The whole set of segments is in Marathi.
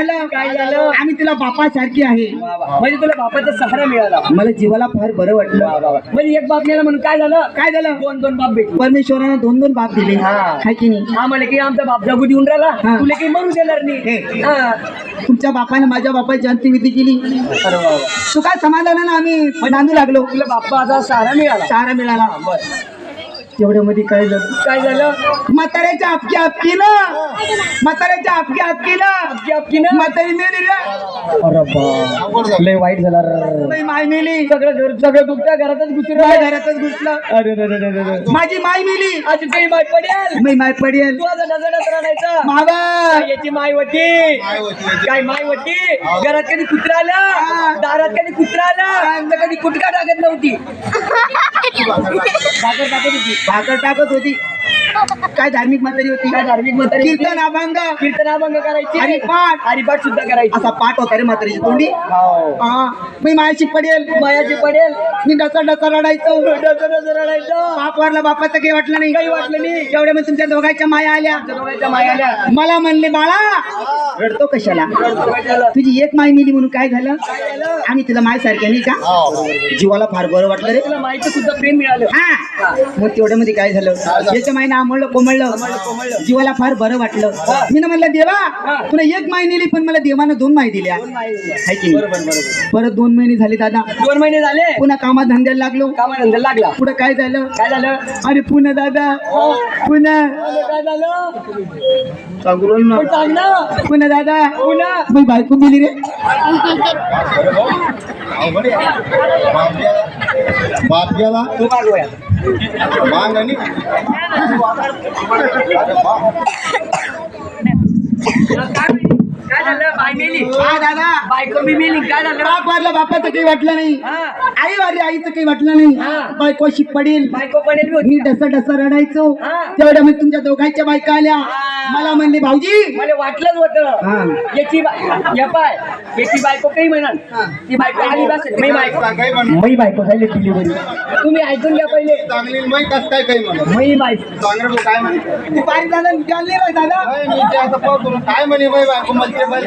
हॅलो काय झालं? आम्ही तुला बापासारखी आहे. म्हणजे तुला बापाचा सहारा मिळाला. मला जीवाला फार बरं वाटलं. म्हणजे एक बाप मिळाला म्हणून काय झालं? काय झालं? दोन बाप भेटले. परमेश्वरानं दोन दोन बाप दिले हा. हाय की नाही? आम्हाला की आमचा बाप जगू देऊन राहिला, हा. तुला काही म्हणून देणार नाही. हे. हा. तुमच्या बापाने माझ्या बापाची अंत्यविधी केली. अरे वा वा. तू काय समाधानानं आम्ही नांदू लागलो. तुला बापाचा सहारा मिळाला. सहारा मिळाला. तेवढ्यामध्ये काय झालं? काय झालं? म्हाताऱ्याच्या आपकी आपकी ना म्हाताऱ्याच्या आपकी आपकी ना आपकी ना म्हातारी मेली रे. अरे बा, लय वाईट झाला रे. माझी माय मेली. सगळं दुखत्या घरातच घुसून माझ्या घरातच घुसलं. अरे रे रे रे रे रे. माझी माय मेली. आज काही माय पडेल. मी माय पडेल. तू आता नजर राहायचा. मावा याची माय होती. काय माय होती? घरात कधी कुत्रा आला, दारात कधी कुत्रा आला, तर कधी कुटका टाकत नव्हती. भाकर टाकत होती. काय धार्मिक म्हातारी होती. काय धार्मिक म्हातारी होती? कीर्तन अभंग करायची. हरिपाठ सुद्धा करायची. असा पाठ होता रे म्हातारीची तोंडी. हो. मी मायाची पडेल. मायाची पडेल. मी डसा रडायचो. रडायचं. बाप वारला बापाचं काही वाटलं नाही. काही वाटलं नाही. एवढ्या मग तुमच्या दोघांच्या माया आल्या. दोघांच्या माया आल्या. मला म्हणले बाळा रडतो कशाला. काय झालं? तुझी एक माय मिली म्हणून काय झालं? आम्ही तिला माय सारख्या नाही का? जीवाला फार बरं वाटलं रे. तुला माहिती सुद्धा प्रेम मिळालं. हा. मग तेवढ्यामध्ये काय झालं? याच्या मायनं आमळलं कोमळलं. जीवाला फार बरं वाटलं. मी ना म्हणलं देवा तुला एक माय नेली पण मला देवानं 2 माय दिल्या. हाय की नाही? परत 2 महिने झाले दादा. 2 महिने झाले. पुन्हा कामात धंद्याला लागलो. कामाधंदा लागला. पुढे काय झालं? काय झालं? अरे पुन्हा दादा पुन्हा काय झालं? पुन्हा सांग ना. दादा पुन्हा मी बायको मिली रे. बाप गेला तू मागवया. मांग आणि काय झालं? बाय मेली. हा दादा बायको मी मेली. काय झालं? बाप वारला बापाचं काही वाटलं नाही. हा. आई वारली आईचं काही वाटलं नाही. हा. बायको अशी पडेल. बायको पडेल बी मी होती. डसा रडायचो. हा. तेवढ्या मग तुमच्या दोघांच्या बायका आल्या. मला म्हणले भाऊजी मला वाटलंच होतं. हा. याची बायको काही म्हणाल. ती बायको आली बस. मी बायको काही म्हणून मी बायको झाली डिलिव्हरी. तुम्ही ऐकून घ्या पहिले. चांगली माही कस काय काही म्हणत मी बायको. चांगलं काय म्हणते ती बारीक दादा निघाली रे दादा. मी ते आता पाहतो काय म्हणे बाई बायको म्हणते बाई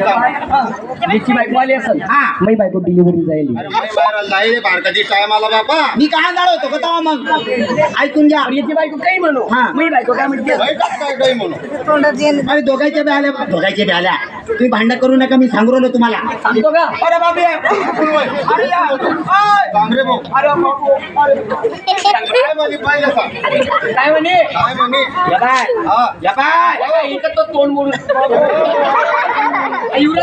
याची बायको आली असेल. हा. मी बायको डिलिव्हरी जाईल. अरे माई बाहेर जाईल भारताची टायमाला बाबा मी काय जाणार होतो का तेव्हा मग ऐकून घ्या. याची बायको काही म्हणू. हा. मी बायको काय म्हणते? बाई कस काय काही म्हणू अरे दोघांच्या बी आल्या. दोघांच्या बी आल्या. तुम्ही भांडण करू नका. मी सांगू राहिलो तुम्हाला. सांगतो का? अरे बाबी अरे या. ओय. चांगले भाऊ अरे बाबू. अरे. काय म्हणे पाहिजे सांग काय म्हणे? काय म्हणे या बाय. हा या बाय. इथं तो तोंड मोडून